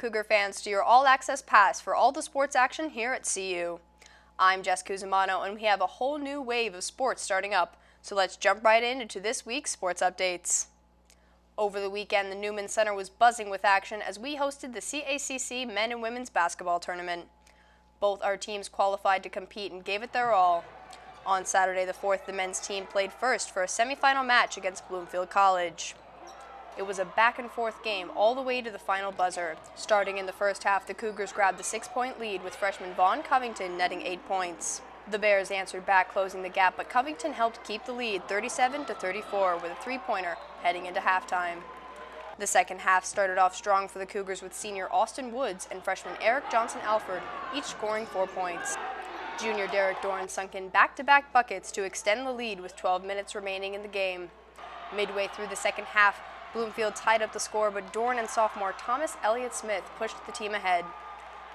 Cougar fans, to your all-access pass for all the sports action here at CU. I'm Jess Cusimano, and we have a whole new wave of sports starting up, so let's jump right into this week's sports updates. Over the weekend, the Newman Center was buzzing with action as we hosted the CACC men and women's basketball tournament. Both our teams qualified to compete and gave it their all. On Saturday the 4th, the men's team played first for a semifinal match against Bloomfield College. It was a back-and-forth game all the way to the final buzzer. Starting in the first half, the Cougars grabbed the 6-point lead with freshman Vaughn Covington netting 8 points. The Bears answered back, closing the gap, but Covington helped keep the lead 37-34 with a three-pointer heading into halftime. The second half started off strong for the Cougars with senior Austin Woods and freshman Eric Johnson-Alford each scoring 4 points. Junior Derek Dorn sunk in back-to-back buckets to extend the lead with 12 minutes remaining in the game. Midway through the second half, Bloomfield tied up the score, but Dorn and sophomore Thomas Elliott Smith pushed the team ahead.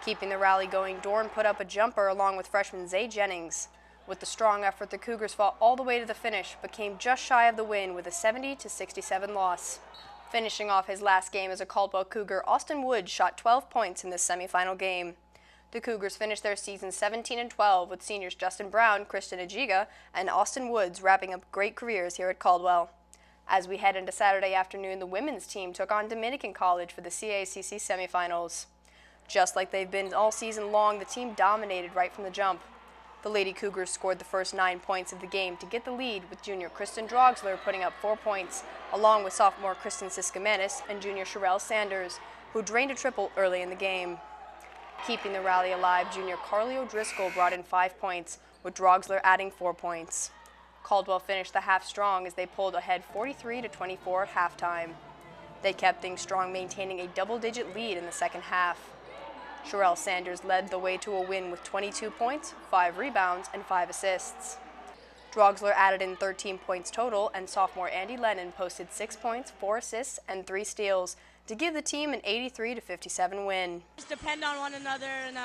Keeping the rally going, Dorn put up a jumper along with freshman Zay Jennings. With the strong effort, the Cougars fought all the way to the finish, but came just shy of the win with a 70-67 loss. Finishing off his last game as a Caldwell Cougar, Austin Woods shot 12 points in this semifinal game. The Cougars finished their season 17-12 with seniors Justin Brown, Kristen Ajiga, and Austin Woods wrapping up great careers here at Caldwell. As we head into Saturday afternoon, the women's team took on Dominican College for the CACC semifinals. Just like they've been all season long, the team dominated right from the jump. The Lady Cougars scored the first 9 points of the game to get the lead, with junior Kristen Drogsler putting up 4 points, along with sophomore Kristen Siskamanis and junior Sherelle Sanders, who drained a triple early in the game. Keeping the rally alive, junior Carly O'Driscoll brought in 5 points, with Drogsler adding 4 points. Caldwell finished the half strong as they pulled ahead 43-24 at halftime. They kept things strong, maintaining a double-digit lead in the second half. Sherelle Sanders led the way to a win with 22 points, 5 rebounds, and 5 assists. Drogsler added in 13 points total, and sophomore Andy Lennon posted 6 points, 4 assists, and 3 steals to give the team an 83-57 win. Just depend on one another, and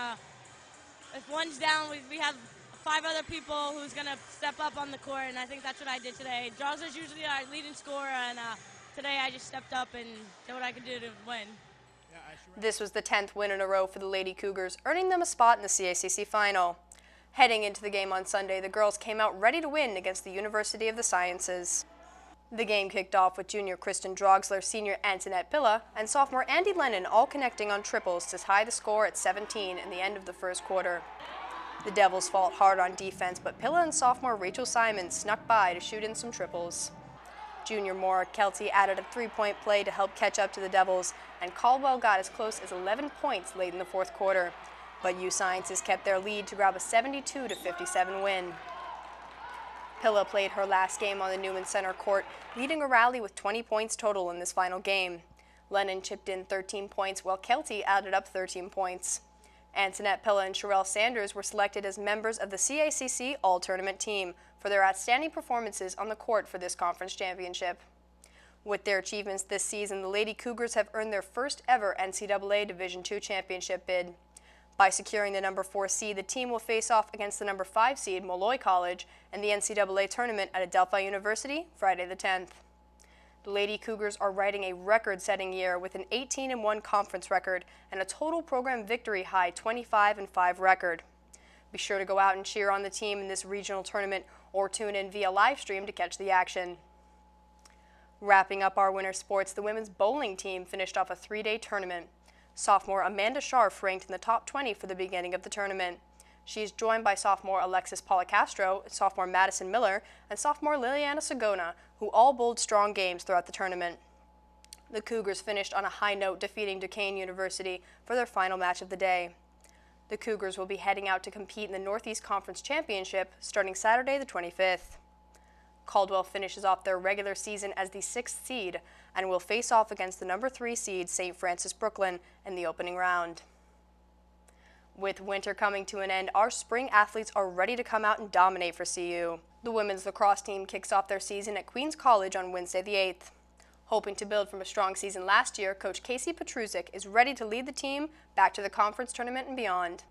if one's down, we have 5 other people who's going to step up on the court, and I think that's what I did today. Drogsler's usually our leading scorer, and today I just stepped up and did what I could do to win. This was the 10th win in a row for the Lady Cougars, earning them a spot in the CACC final. Heading into the game on Sunday, the girls came out ready to win against the University of the Sciences. The game kicked off with junior Kristen Drogsler, senior Antoinette Pilla, and sophomore Andy Lennon all connecting on triples to tie the score at 17 in the end of the first quarter. The Devils fought hard on defense, but Pilla and sophomore Rachel Simon snuck by to shoot in some triples. Junior Maura Kelty added a 3-point play to help catch up to the Devils, and Caldwell got as close as 11 points late in the fourth quarter. But U Sciences kept their lead to grab a 72-57 win. Pilla played her last game on the Newman Center court, leading a rally with 20 points total in this final game. Lennon chipped in 13 points, while Kelty added up 13 points. Antoinette Pilla and Sherelle Sanders were selected as members of the CACC All-Tournament team for their outstanding performances on the court for this conference championship. With their achievements this season, the Lady Cougars have earned their first ever NCAA Division II championship bid. By securing the number 4 seed, the team will face off against the number 5 seed Molloy College in the NCAA tournament at Adelphi University Friday the 10th. The Lady Cougars are riding a record-setting year with an 18-1 conference record and a total program victory high 25-5 record. Be sure to go out and cheer on the team in this regional tournament or tune in via live stream to catch the action. Wrapping up our winter sports, the women's bowling team finished off a 3-day tournament. Sophomore Amanda Scharf ranked in the top 20 for the beginning of the tournament. She is joined by sophomore Alexis Policastro, sophomore Madison Miller, and sophomore Liliana Sagona, who all bowled strong games throughout the tournament. The Cougars finished on a high note, defeating Duquesne University for their final match of the day. The Cougars will be heading out to compete in the Northeast Conference Championship starting Saturday the 25th. Caldwell finishes off their regular season as the 6th seed and will face off against the number 3 seed St. Francis Brooklyn in the opening round. With winter coming to an end, our spring athletes are ready to come out and dominate for CU. The women's lacrosse team kicks off their season at Queens College on Wednesday the 8th. Hoping to build from a strong season last year, Coach Casey Petruzik is ready to lead the team back to the conference tournament and beyond.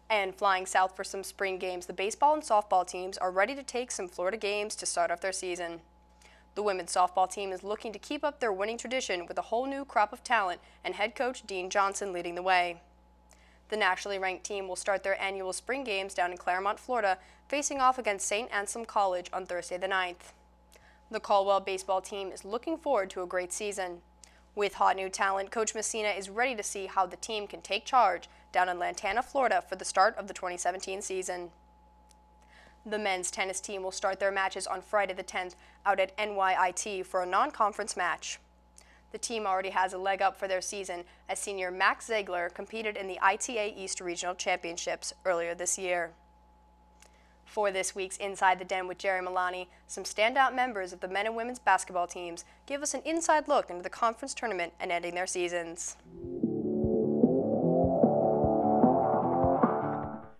And flying south for some spring games, the baseball and softball teams are ready to take some Florida games to start off their season. The women's softball team is looking to keep up their winning tradition with a whole new crop of talent and head coach Dean Johnson leading the way. The nationally ranked team will start their annual spring games down in Claremont, Florida, facing off against St. Anselm College on Thursday the 9th. The Caldwell baseball team is looking forward to a great season. With hot new talent, Coach Messina is ready to see how the team can take charge down in Lantana, Florida for the start of the 2017 season. The men's tennis team will start their matches on Friday the 10th out at NYIT for a non-conference match. The team already has a leg up for their season as senior Max Ziegler competed in the ITA East Regional Championships earlier this year. For this week's Inside the Den with Jerry Milani, some standout members of the men and women's basketball teams give us an inside look into the conference tournament and ending their seasons.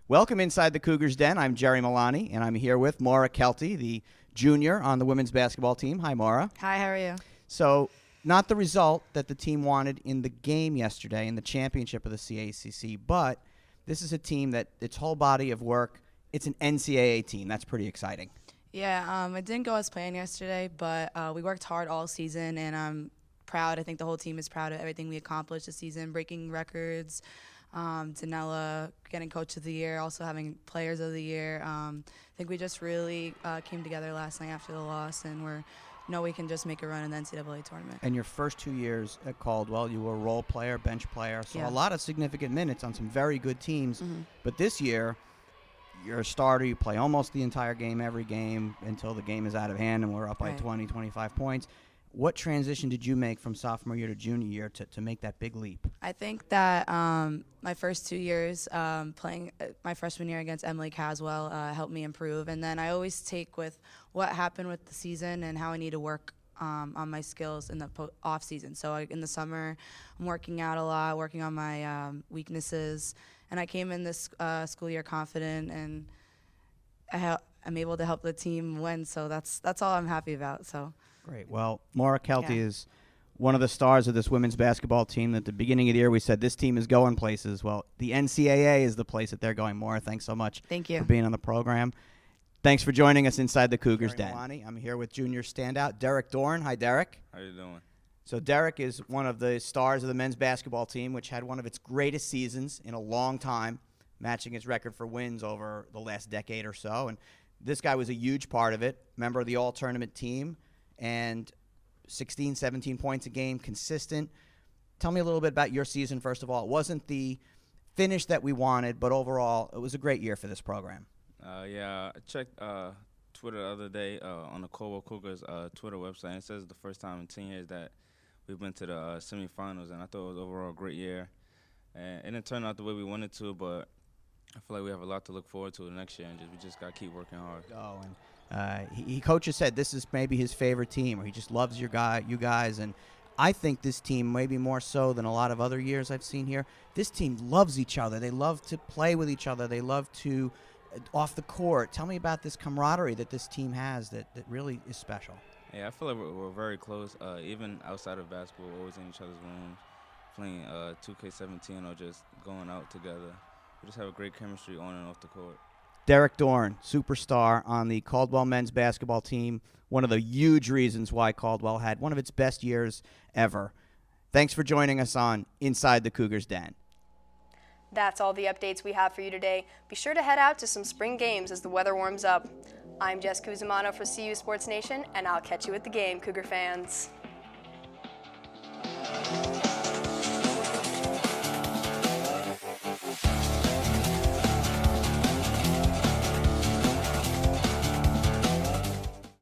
Welcome inside the Cougars Den. I'm Jerry Milani, and I'm here with Maura Kelty, the junior on the women's basketball team. Hi, Maura. Hi, how are you? So, not the result that the team wanted in the game yesterday in the championship of the CACC, but this is a team that its whole body of work, it's an NCAA team. That's pretty exciting. Yeah, it didn't go as planned yesterday, but we worked hard all season, and I'm proud. I think the whole team is proud of everything we accomplished this season, breaking records, Danella getting Coach of the Year, also having Players of the Year. I think we just really came together last night after the loss, and we can just make a run in the NCAA tournament. And your first 2 years at Caldwell, you were a role player, bench player, so Yeah. a lot of significant minutes on some very good teams. Mm-hmm. But this year, you're a starter. You play almost the entire game, every game, until the game is out of hand and we're up by Right. 20, 25 points. What transition did you make from sophomore year to junior year to make that big leap? I think that my first 2 years playing my freshman year against Emily Caswell helped me improve. And then I always take with what happened with the season and how I need to work on my skills in the off season. So in the summer, I'm working out a lot, working on my weaknesses. And I came in this school year confident, and I'm able to help the team win. So that's all I'm happy about. So. Great. Well, Maura Kelty Yeah. is one of the stars of this women's basketball team. At the beginning of the year, we said this team is going places. Well, the NCAA is the place that they're going. Maura, thanks so much Thank you. for being on the program. Thanks for joining us inside the Cougars Den. I'm here with junior standout Derek Dorn. Hi, Derek. How you doing? So Derek is one of the stars of the men's basketball team, which had one of its greatest seasons in a long time, matching its record for wins over the last decade or so. And this guy was a huge part of it, member of the all-tournament team, and 16, 17 points a game, consistent. Tell me a little bit about your season, first of all. It wasn't the finish that we wanted, but overall, it was a great year for this program. Yeah, I checked Twitter the other day on the Caldwell Cougars Twitter website, and it says the first time in 10 years that we went to the semifinals, and I thought it was overall a great year. And it didn't turn out the way we wanted to, but I feel like we have a lot to look forward to the next year, and we just got to keep working hard. Coach said this is maybe his favorite team, or he just loves you guys, and I think this team, maybe more so than a lot of other years I've seen here, this team loves each other. They love to play with each other. They love to, off the court. Tell me about this camaraderie that this team has that really is special. Yeah, I feel like we're very close. Even outside of basketball, we're always in each other's rooms, playing 2K17 or just going out together. We just have a great chemistry on and off the court. Derek Dorn, superstar on the Caldwell men's basketball team, one of the huge reasons why Caldwell had one of its best years ever. Thanks for joining us on Inside the Cougars Den. That's all the updates we have for you today. Be sure to head out to some spring games as the weather warms up. I'm Jess Cusimano for CU Sports Nation, and I'll catch you at the game, Cougar fans.